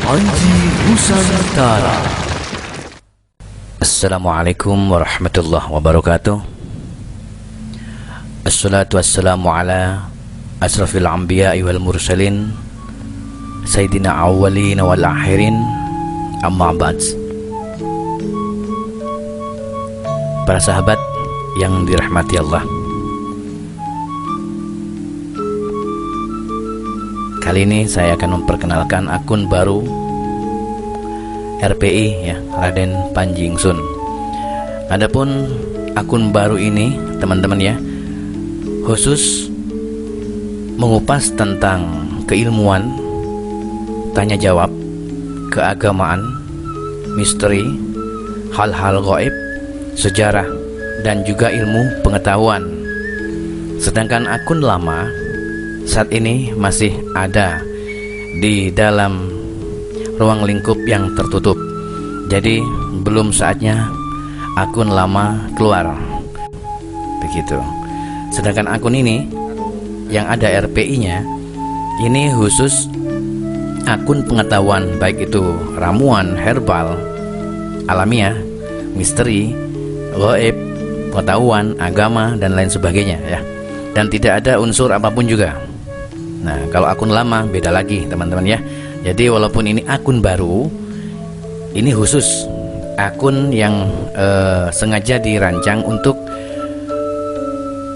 Panji Nusantara. Assalamualaikum warahmatullahi wabarakatuh. Assalatu wassalamu ala asrafil anbiya'i wal mursalin Sayyidina awwalin wal akhirin, amma ba'd. Para sahabat yang dirahmati Allah, kali ini saya akan memperkenalkan akun baru RPI ya, Raden Panji Ingsun. Adapun akun baru ini teman-teman ya, khusus mengupas tentang keilmuan, tanya jawab, keagamaan, misteri, hal-hal gaib, sejarah, dan juga ilmu pengetahuan. Sedangkan akun lama saat ini masih ada di dalam ruang lingkup yang tertutup. Jadi belum saatnya akun lama keluar. Begitu. Sedangkan akun ini yang ada RPI-nya ini khusus akun pengetahuan, baik itu ramuan, herbal, alamiah, misteri, gaib, pengetahuan, agama, dan lain sebagainya ya. Dan tidak ada unsur apapun juga. Nah, kalau akun lama beda lagi teman-teman ya. Jadi walaupun ini akun baru, ini khusus akun yang sengaja dirancang untuk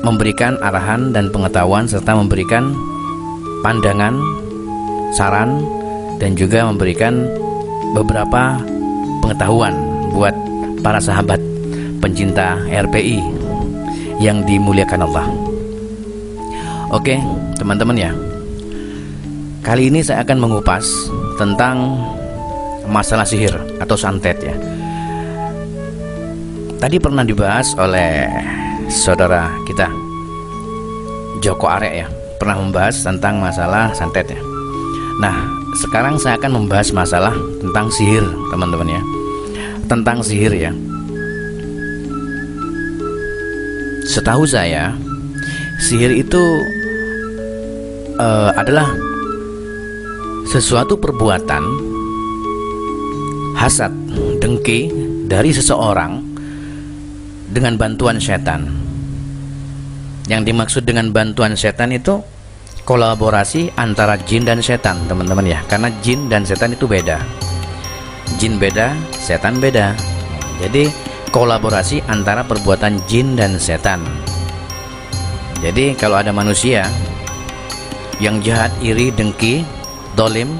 memberikan arahan dan pengetahuan, serta memberikan pandangan, saran, dan juga memberikan beberapa pengetahuan buat para sahabat pencinta RPI yang dimuliakan Allah. Oke teman-teman ya, kali ini saya akan mengupas tentang masalah sihir atau santet ya. Tadi pernah dibahas oleh saudara kita Joko Arek ya, pernah membahas tentang masalah santet ya. Nah, sekarang saya akan membahas masalah tentang sihir teman-teman ya. Tentang sihir ya. Setahu saya, sihir itu adalah sesuatu perbuatan hasad, dengki dari seseorang dengan bantuan setan. Yang dimaksud dengan bantuan setan itu kolaborasi antara jin dan setan teman-teman ya. Karena jin dan setan itu beda. Jin beda, setan beda. Jadi kolaborasi antara perbuatan jin dan setan. Jadi kalau ada manusia yang jahat, iri, dengki, dolim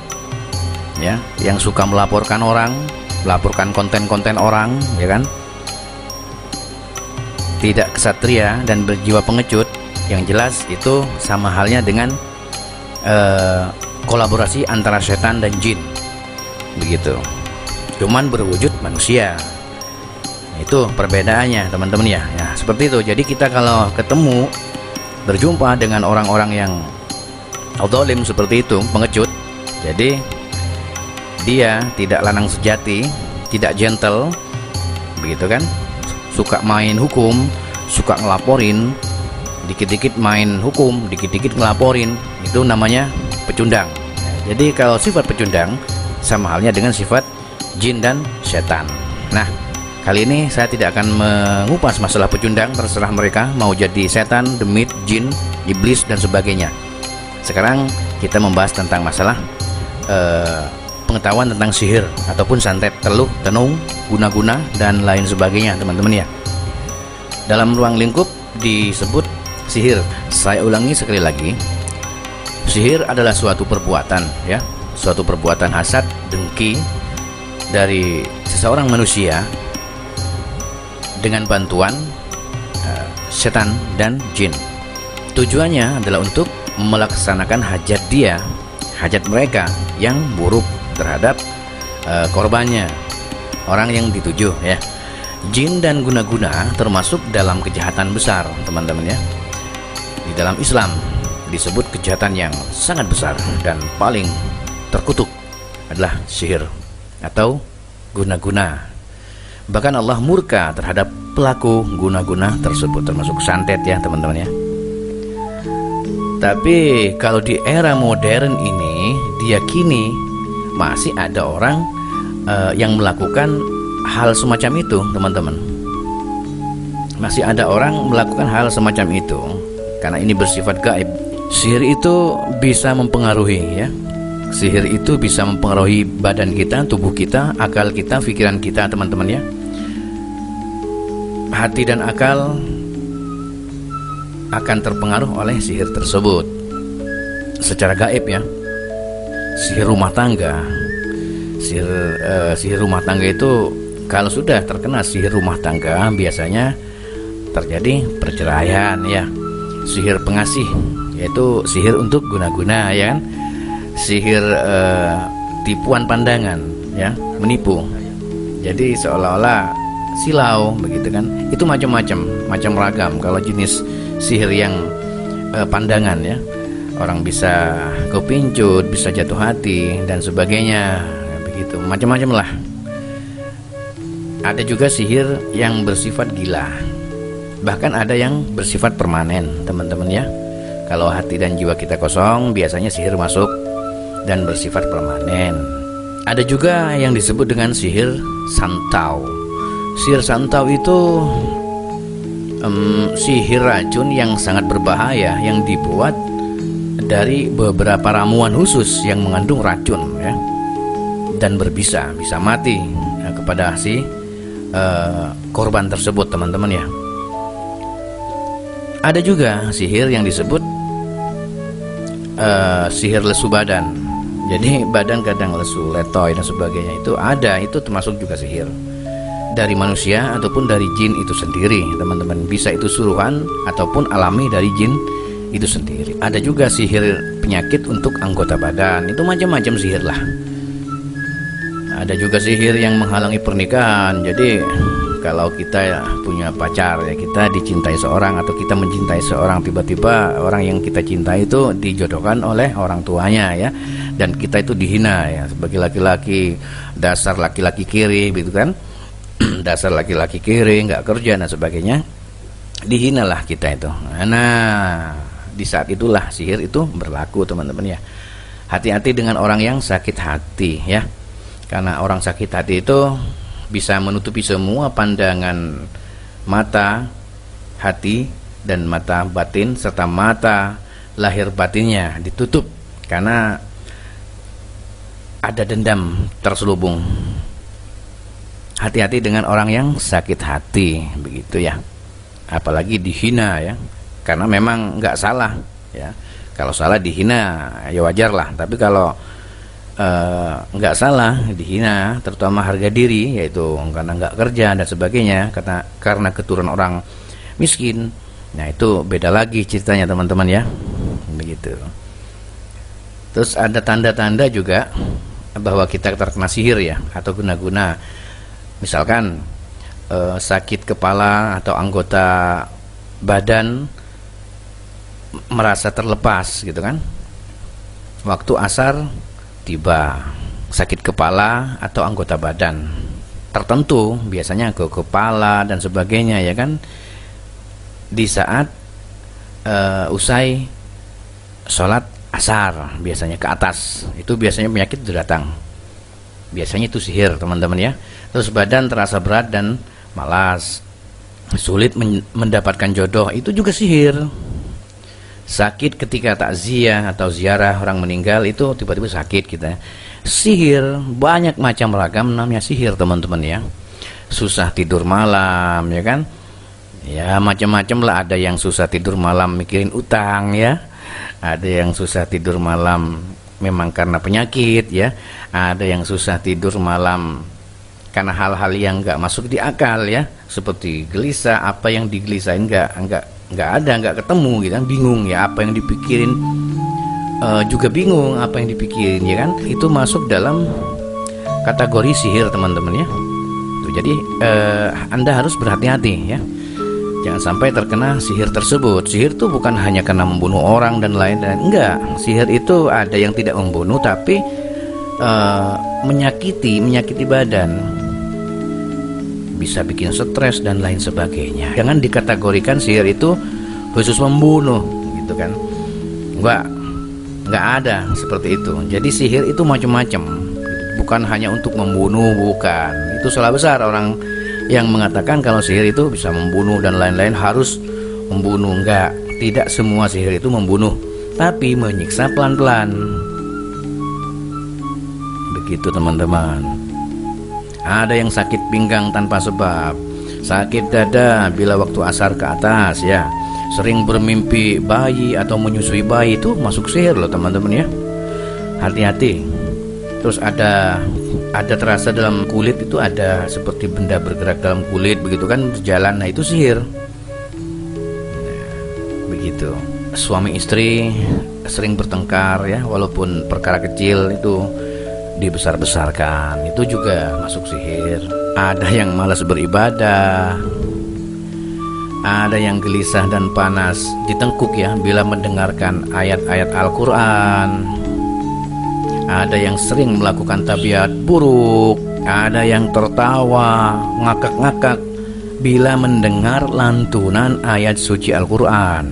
ya, yang suka melaporkan orang, melaporkan konten-konten orang ya kan, tidak kesatria dan berjiwa pengecut, yang jelas itu sama halnya dengan kolaborasi antara setan dan jin begitu, cuman berwujud manusia. Itu perbedaannya teman-teman ya. Ya seperti itu. Jadi kita kalau ketemu berjumpa dengan orang-orang yang dolim seperti itu, pengecut, jadi dia tidak lanang sejati, tidak gentle begitu kan, suka main hukum, suka ngelaporin, dikit-dikit main hukum, dikit-dikit ngelaporin, itu namanya pecundang. Jadi kalau sifat pecundang sama halnya dengan sifat jin dan setan. Nah, kali ini saya tidak akan mengupas masalah pecundang, terserah mereka mau jadi setan, demit, jin, iblis, dan sebagainya. Sekarang kita membahas tentang masalah pengetahuan tentang sihir ataupun santet, teluh, tenung, guna-guna, dan lain sebagainya teman-teman ya. Dalam ruang lingkup disebut sihir. Saya ulangi sekali lagi, sihir adalah suatu perbuatan ya, suatu perbuatan hasad, dengki dari seseorang manusia dengan bantuan setan dan jin. Tujuannya adalah untuk melaksanakan hajat dia, hajat mereka yang buruk terhadap korbannya, orang yang dituju ya. Jin dan guna-guna termasuk dalam kejahatan besar teman-teman ya. Di dalam Islam disebut kejahatan yang sangat besar dan paling terkutuk adalah sihir atau guna-guna. Bahkan Allah murka terhadap pelaku guna-guna tersebut, termasuk santet ya teman-teman ya. Tapi kalau di era modern ini diyakini masih ada orang yang melakukan hal semacam itu, teman-teman. Masih ada orang melakukan hal semacam itu karena ini bersifat gaib. Sihir itu bisa mempengaruhi, ya. Sihir itu bisa mempengaruhi badan kita, tubuh kita, akal kita, pikiran kita, teman-teman, ya. Hati dan akal akan terpengaruh oleh sihir tersebut secara gaib, ya. Sihir rumah tangga, sihir rumah tangga itu kalau sudah terkena sihir rumah tangga biasanya terjadi perceraian, ya. Sihir pengasih, yaitu sihir untuk guna-guna, ya kan. Sihir tipuan pandangan, ya, menipu. Jadi seolah-olah silau begitu kan. Itu macam ragam kalau jenis sihir yang pandangan, ya. Orang bisa kepincut, bisa jatuh hati dan sebagainya, begitu, macam-macam lah. Ada juga sihir yang bersifat gila, bahkan ada yang bersifat permanen, teman-teman, ya. Kalau hati dan jiwa kita kosong, biasanya sihir masuk dan bersifat permanen. Ada juga yang disebut dengan sihir santau. Sihir santau itu sihir racun yang sangat berbahaya, yang dibuat dari beberapa ramuan khusus yang mengandung racun, ya, dan bisa mati kepada si korban tersebut, teman-teman, ya. Ada juga sihir yang disebut sihir lesu badan. Jadi badan kadang lesu, letoy dan sebagainya, itu ada, itu termasuk juga sihir dari manusia ataupun dari jin itu sendiri, teman-teman. Bisa itu suruhan ataupun alami dari jin itu sendiri. Ada juga sihir penyakit untuk anggota badan, itu macam-macam sihir lah. Ada juga sihir yang menghalangi pernikahan. Jadi kalau kita punya pacar, ya, kita dicintai seorang atau kita mencintai seorang, tiba-tiba orang yang kita cintai itu dijodohkan oleh orang tuanya, ya, dan kita itu dihina, ya, sebagai laki-laki, dasar laki-laki kiri, gitu kan. Dasar laki-laki kiri, nggak kerja dan sebagainya, dihinalah kita itu. Nah, di saat itulah sihir itu berlaku, teman-teman, ya. Hati-hati dengan orang yang sakit hati, ya, karena orang sakit hati itu bisa menutupi semua pandangan mata, hati, dan mata batin serta mata lahir batinnya ditutup karena ada dendam terselubung. Hati-hati dengan orang yang sakit hati, begitu, ya. Apalagi dihina, ya, karena memang nggak salah, ya. Kalau salah dihina ya wajar lah, tapi kalau nggak salah dihina, terutama harga diri, yaitu karena nggak kerja dan sebagainya, karena keturunan orang miskin, nah itu beda lagi ceritanya, teman-teman, ya, begitu. Terus ada tanda-tanda juga bahwa kita terkena sihir, ya, atau guna-guna. Misalkan sakit kepala atau anggota badan merasa terlepas, gitu kan. Waktu asar tiba, sakit kepala atau anggota badan tertentu, biasanya ke kepala dan sebagainya, ya kan, di saat usai sholat asar, biasanya ke atas, itu biasanya penyakit itu datang. Biasanya itu sihir, teman-teman, ya. Terus badan terasa berat dan malas, sulit mendapatkan jodoh, itu juga sihir. Sakit ketika takziah atau ziarah orang meninggal, itu tiba-tiba sakit kita. Sihir banyak macam ragam namanya sihir, teman-teman, ya. Susah tidur malam, ya kan, ya, macam-macam lah. Ada yang susah tidur malam mikirin utang, ya. Ada yang susah tidur malam memang karena penyakit, ya. Ada yang susah tidur malam karena hal-hal yang nggak masuk di akal, ya, seperti gelisah, apa yang digelisahin nggak ketemu, gitu kan, bingung, ya, apa yang dipikirin juga bingung apa yang dipikirin, ya kan, itu masuk dalam kategori sihir, teman-teman, ya. Tuh, jadi Anda harus berhati-hati, ya, jangan sampai terkena sihir tersebut. Sihir itu bukan hanya karena membunuh orang dan lain-lain, enggak. Sihir itu ada yang tidak membunuh tapi menyakiti badan, bisa bikin stres dan lain sebagainya. Jangan dikategorikan sihir itu khusus membunuh, gitu kan. Enggak ada seperti itu. Jadi sihir itu macam-macam, gitu bukan hanya untuk membunuh, bukan. Itu salah besar orang yang mengatakan kalau sihir itu bisa membunuh dan lain-lain, harus membunuh. Enggak, tidak semua sihir itu membunuh, tapi menyiksa pelan-pelan. Begitu teman-teman. Ada yang sakit pinggang tanpa sebab, sakit dada bila waktu asar ke atas ya, sering bermimpi bayi atau menyusui bayi, itu masuk sihir loh teman-teman ya. Hati-hati. Terus ada terasa dalam kulit itu ada seperti benda bergerak dalam kulit begitu kan, berjalan, nah itu sihir. Nah, begitu. Suami istri sering bertengkar ya, walaupun perkara kecil itu dibesar-besarkan, itu juga masuk sihir. Ada yang malas beribadah, ada yang gelisah dan panas ditengkuk ya bila mendengarkan ayat-ayat Al-Quran. Ada yang sering melakukan tabiat buruk, ada yang tertawa, ngakak-ngakak bila mendengar lantunan ayat suci Al-Quran.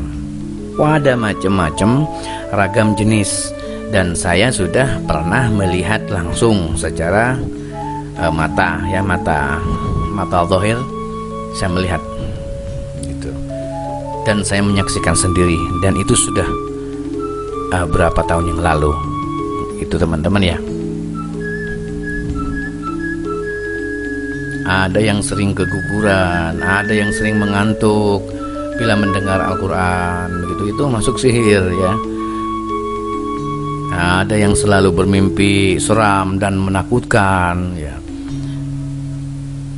Ada macam-macam ragam jenis, dan saya sudah pernah melihat langsung secara mata zahir, saya melihat gitu. Dan saya menyaksikan sendiri, dan itu sudah berapa tahun yang lalu. Itu teman-teman ya. Ada yang sering keguguran, ada yang sering mengantuk bila mendengar Al-Quran, begitu, itu masuk sihir ya. Ada yang selalu bermimpi seram dan menakutkan ya.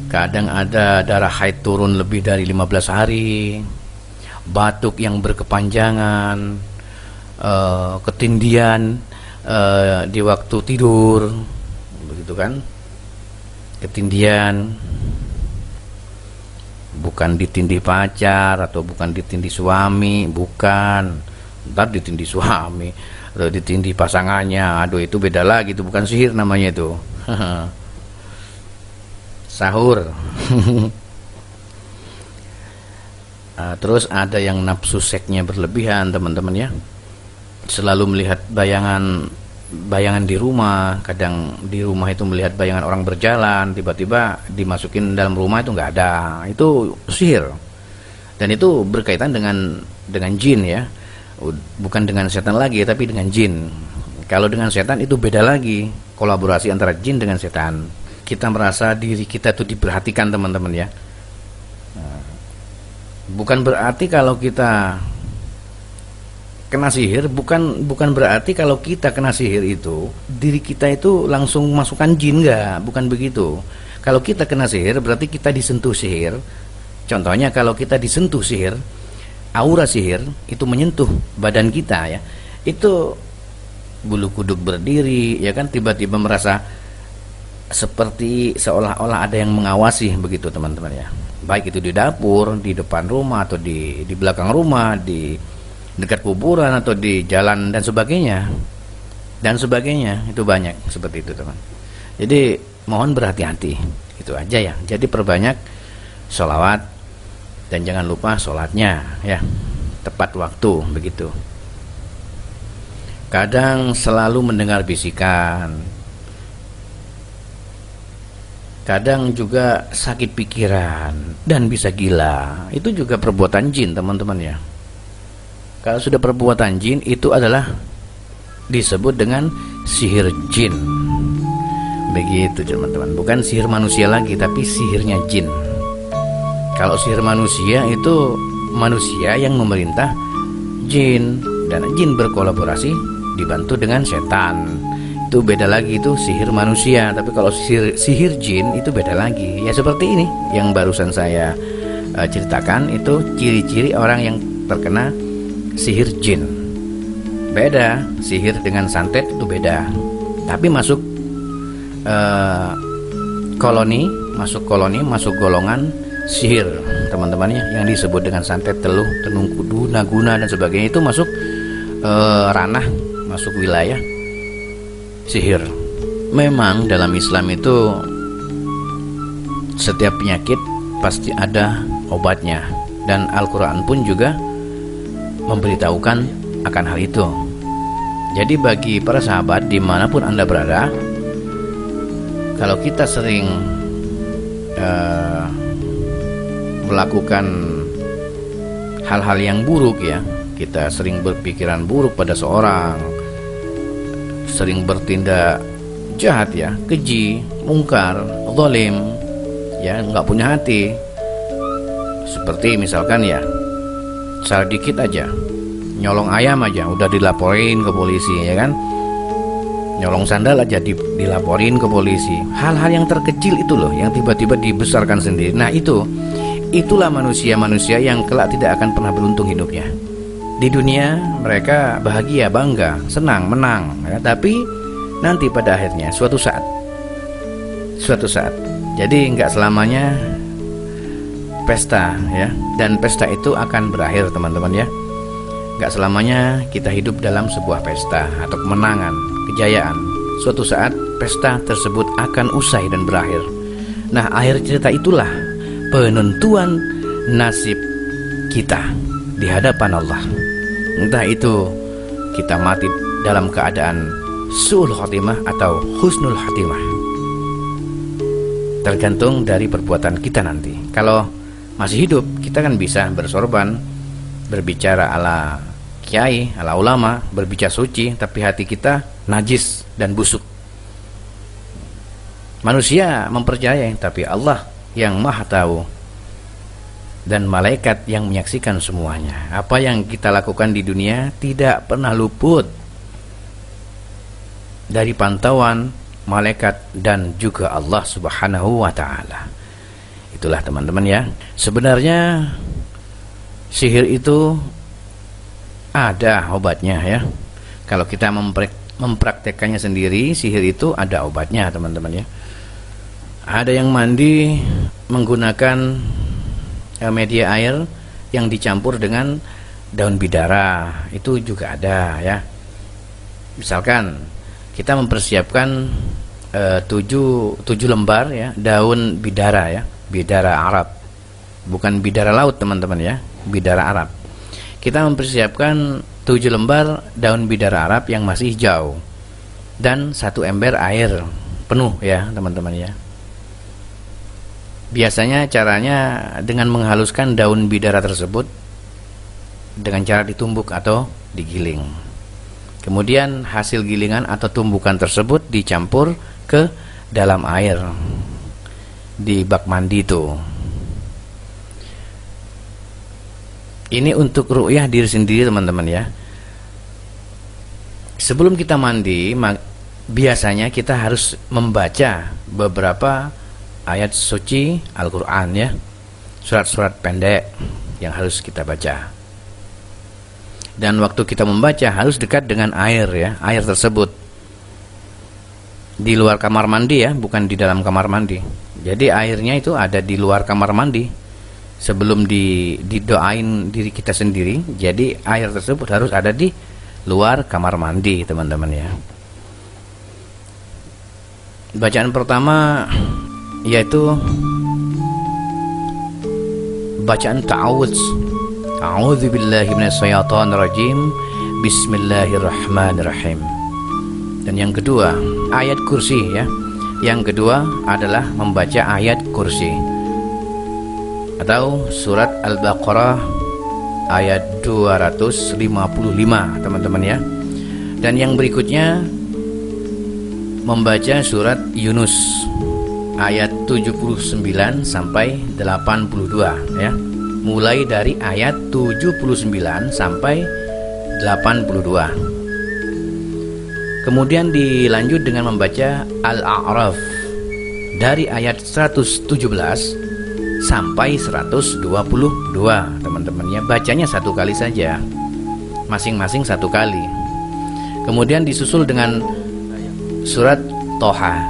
Kadang ada darah haid turun lebih dari 15 hari, batuk yang berkepanjangan, ketindihan di waktu tidur, begitu kan. Ketindihan, bukan ditindih pacar atau bukan ditindih suami, bukan. Ntar ditindih suami atau ditindih pasangannya, aduh itu beda lagi, itu bukan sihir namanya itu. Sahur. Terus ada yang nafsu seksnya berlebihan teman-teman ya, selalu melihat bayangan di rumah. Kadang di rumah itu melihat bayangan orang berjalan, tiba-tiba dimasukin dalam rumah itu nggak ada, itu sihir. Dan itu berkaitan dengan jin ya, bukan dengan setan lagi, tapi dengan jin. Kalau dengan setan itu beda lagi, kolaborasi antara jin dengan setan. Kita merasa diri kita itu diperhatikan teman-teman ya. Bukan berarti kalau kita kena sihir, bukan berarti kalau kita kena sihir itu diri kita itu langsung masukkan jin, enggak, bukan begitu. Kalau kita kena sihir berarti kita disentuh sihir. Contohnya kalau kita disentuh sihir, aura sihir itu menyentuh badan kita ya, itu bulu kuduk berdiri ya kan, tiba-tiba merasa seperti seolah-olah ada yang mengawasi begitu teman-teman ya. Baik itu di dapur, di depan rumah, atau di belakang rumah, di dekat kuburan, atau di jalan dan sebagainya, itu banyak seperti itu teman. Jadi mohon berhati-hati, itu aja ya. Jadi perbanyak sholawat, dan jangan lupa sholatnya ya tepat waktu begitu. Kadang selalu mendengar bisikan, kadang juga sakit pikiran dan bisa gila, itu juga perbuatan jin teman-teman ya. Kalau sudah perbuatan jin, itu adalah disebut dengan sihir jin. Begitu teman-teman, bukan sihir manusia lagi, tapi sihirnya jin. Kalau sihir manusia itu manusia yang memerintah jin, dan jin berkolaborasi dibantu dengan setan. Itu beda lagi, itu sihir manusia. Tapi kalau sihir jin itu beda lagi. Ya seperti ini yang barusan saya ceritakan, itu ciri-ciri orang yang terkena sihir jin. Beda, sihir dengan santet itu beda. Tapi masuk masuk golongan sihir teman-temannya, yang disebut dengan santet, teluh, tenung kudu, naguna dan sebagainya, itu masuk ranah, masuk wilayah sihir. Memang dalam Islam itu setiap penyakit pasti ada obatnya, dan Al-Quran pun juga memberitahukan akan hal itu. Jadi bagi para sahabat dimanapun Anda berada, Kalau kita sering melakukan hal-hal yang buruk ya, kita sering berpikiran buruk pada seorang, sering bertindak jahat ya, keji, mungkar, zalim ya, nggak punya hati. Seperti misalkan ya, salah dikit aja, nyolong ayam aja udah dilaporin ke polisi ya kan, nyolong sandal aja dilaporin ke polisi. Hal-hal yang terkecil itu loh yang tiba-tiba dibesarkan sendiri. Nah itulah manusia-manusia yang kelak tidak akan pernah beruntung hidupnya. Di dunia mereka bahagia, bangga, senang, menang ya, tapi nanti pada akhirnya suatu saat jadi nggak selamanya pesta ya, dan pesta itu akan berakhir teman-teman ya. Nggak selamanya kita hidup dalam sebuah pesta atau kemenangan, kejayaan. Suatu saat pesta tersebut akan usai dan berakhir. Nah, akhir cerita itulah penentuan nasib kita di hadapan Allah. Entah itu kita mati dalam keadaan su'ul khatimah atau husnul khatimah, tergantung dari perbuatan kita nanti. Kalau masih hidup, kita kan bisa bersorban, berbicara ala kiai, ala ulama, berbicara suci, tapi hati kita najis dan busuk. Manusia mempercayai, tapi Allah yang maha tahu dan malaikat yang menyaksikan semuanya. Apa yang kita lakukan di dunia tidak pernah luput dari pantauan malaikat dan juga Allah Subhanahu wa ta'ala. Itulah teman-teman ya, sebenarnya sihir itu ada obatnya ya. Kalau kita mempraktekannya sendiri, sihir itu ada obatnya teman-teman ya. Ada yang mandi menggunakan media air yang dicampur dengan daun bidara, itu juga ada ya. Misalkan kita mempersiapkan 7 lembar ya daun bidara ya, bidara Arab, bukan bidara laut teman-teman ya, bidara Arab. Kita mempersiapkan 7 lembar daun bidara Arab yang masih hijau dan 1 ember air penuh ya teman-teman ya. Biasanya caranya dengan menghaluskan daun bidara tersebut dengan cara ditumbuk atau digiling. Kemudian hasil gilingan atau tumbukan tersebut dicampur ke dalam air di bak mandi itu. Ini untuk ru'yah diri sendiri teman-teman ya. Sebelum kita mandi, biasanya kita harus membaca beberapa ayat suci Al-Quran ya, surat-surat pendek yang harus kita baca. Dan waktu kita membaca harus dekat dengan air ya, air tersebut di luar kamar mandi ya, bukan di dalam kamar mandi. Jadi airnya itu ada di luar kamar mandi sebelum didoain diri kita sendiri. Jadi air tersebut harus ada di luar kamar mandi teman-teman ya. Bacaan pertama yaitu bacaan ta'awudz. A'udzubillahi minasyaitonirrajim. Bismillahirrahmanirrahim. Dan yang kedua ayat kursi ya. Yang kedua adalah membaca ayat kursi atau surat Al-Baqarah ayat 255 teman-teman ya. Dan yang berikutnya membaca surat Yunus ayat 79 sampai 82 ya. Mulai dari ayat 79 sampai 82. Kemudian dilanjut dengan membaca Al-A'raf dari ayat 117 sampai 122 teman-teman ya. Bacanya 1 kali saja, masing-masing 1 kali. Kemudian disusul dengan surat Toha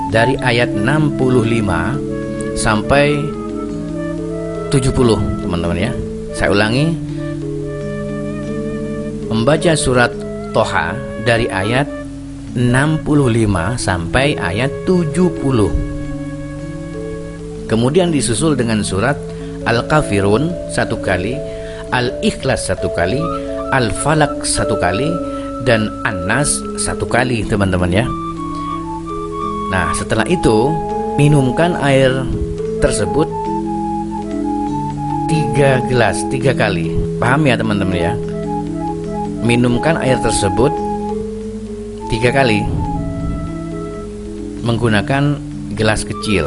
dari ayat 65 sampai 70 teman-teman ya. Saya ulangi, membaca surat Toha dari ayat 65 sampai ayat 70. Kemudian disusul dengan surat Al-Kafirun 1 kali, Al-Ikhlas 1 kali, Al-Falaq 1 kali, dan An-Nas 1 kali teman-teman ya. Nah, setelah itu minumkan air tersebut 3 gelas 3 kali. Paham ya teman-teman ya? Minumkan air tersebut 3 kali menggunakan gelas kecil.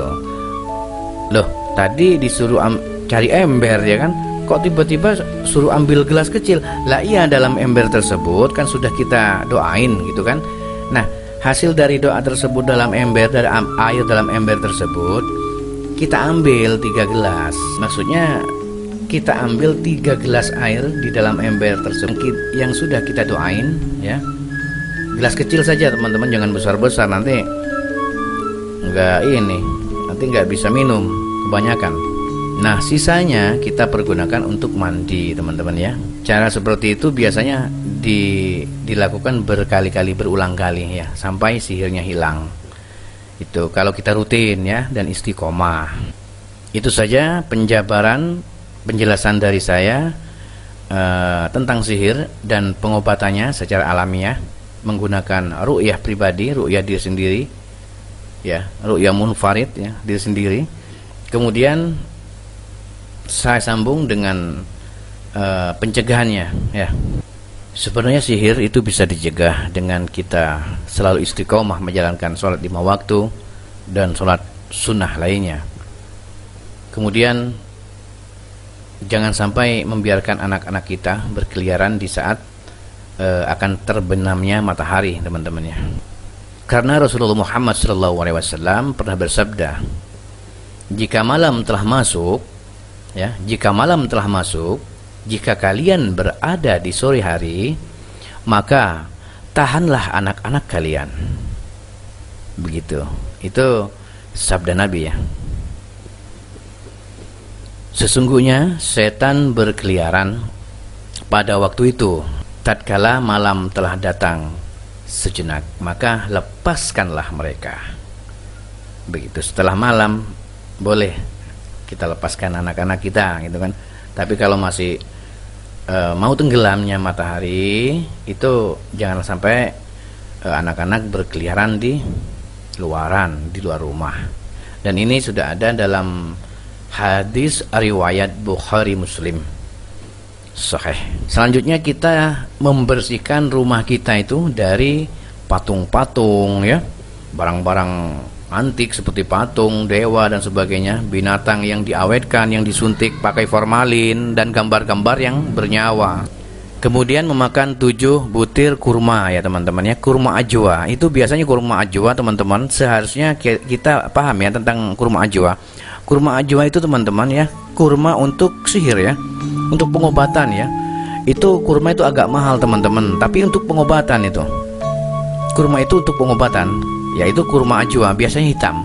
Loh, tadi disuruh cari ember ya kan? Kok tiba-tiba suruh ambil gelas kecil? Lah iya, dalam ember tersebut kan sudah kita doain gitu kan. Nah, hasil dari doa tersebut dalam ember, dari air dalam ember tersebut kita ambil 3 gelas. Maksudnya kita ambil 3 gelas air di dalam ember tersebut yang sudah kita doain ya. Gelas kecil saja teman-teman, jangan besar-besar, nanti nggak bisa minum kebanyakan. Nah, sisanya kita pergunakan untuk mandi teman-teman ya. Cara seperti itu biasanya dilakukan berkali-kali, berulang kali ya, sampai sihirnya hilang. Itu kalau kita rutin ya dan istiqomah. Itu saja penjelasan dari saya tentang sihir dan pengobatannya secara alamiah menggunakan ru'yah pribadi, ru'yah diri sendiri ya, ru'yah munfarid ya, diri sendiri. Kemudian saya sambung dengan pencegahannya ya. Sebenarnya sihir itu bisa dicegah dengan kita selalu istiqomah menjalankan sholat 5 waktu dan sholat sunnah lainnya. Kemudian jangan sampai membiarkan anak-anak kita berkeliaran di saat akan terbenamnya matahari teman-teman ya. Karena Rasulullah Muhammad SAW pernah bersabda, jika malam telah masuk ya, jika kalian berada di sore hari, maka tahanlah anak-anak kalian. Begitu. Itu sabda Nabi ya. Sesungguhnya setan berkeliaran pada waktu itu. Tatkala malam telah datang sejenak, maka lepaskanlah mereka. Begitu, setelah malam boleh kita lepaskan anak-anak kita gitu kan. Tapi kalau masih mau tenggelamnya matahari, itu jangan sampai anak-anak berkeliaran di luar rumah. Dan ini sudah ada dalam hadis riwayat Bukhari Muslim sahih. Selanjutnya kita membersihkan rumah kita itu dari patung-patung ya, barang-barang antik seperti patung, dewa dan sebagainya, binatang yang diawetkan, yang disuntik pakai formalin, dan gambar-gambar yang bernyawa. Kemudian memakan 7 butir kurma ya teman-teman ya, kurma ajwa. Itu biasanya kurma ajwa teman-teman, seharusnya kita paham ya tentang kurma ajwa. Kurma ajwa itu teman-teman ya, kurma untuk sihir ya, untuk pengobatan ya. Itu kurma itu agak mahal teman-teman, tapi untuk pengobatan itu. Kurma itu untuk pengobatan, yaitu kurma ajwa, biasanya hitam.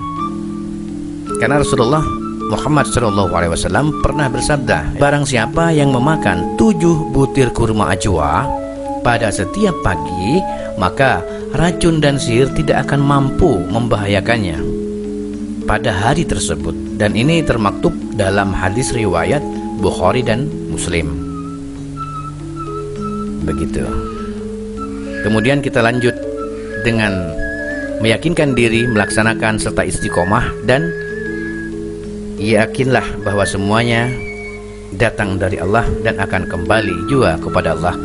Karena Rasulullah Muhammad SAW pernah bersabda, barang siapa yang memakan 7 butir kurma ajwa pada setiap pagi, maka racun dan sihir tidak akan mampu membahayakannya pada hari tersebut. Dan ini termaktub dalam hadis riwayat Bukhari dan Muslim. Begitu. Kemudian kita lanjut dengan meyakinkan diri, melaksanakan serta istiqomah, dan yakinlah bahwa semuanya datang dari Allah dan akan kembali juga kepada Allah.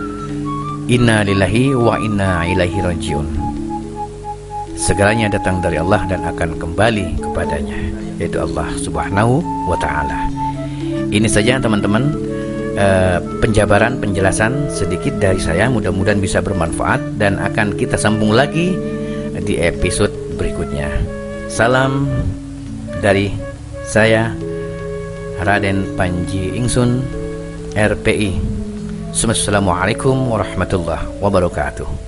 Inna lillahi wa inna ilaihi rajiun. Segalanya datang dari Allah dan akan kembali kepadanya, yaitu Allah Subhanahu wa ta'ala. Ini saja teman-teman penjelasan sedikit dari saya, mudah-mudahan bisa bermanfaat dan akan kita sambung lagi di episode berikutnya. Salam dari saya, Raden Panji Ingsun, RPI. Assalamualaikum warahmatullahi wabarakatuh.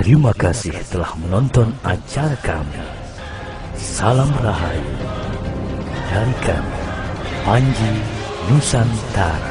Terima kasih telah menonton acara kami. Salam Rahayu dari kami, Panji Nusantara.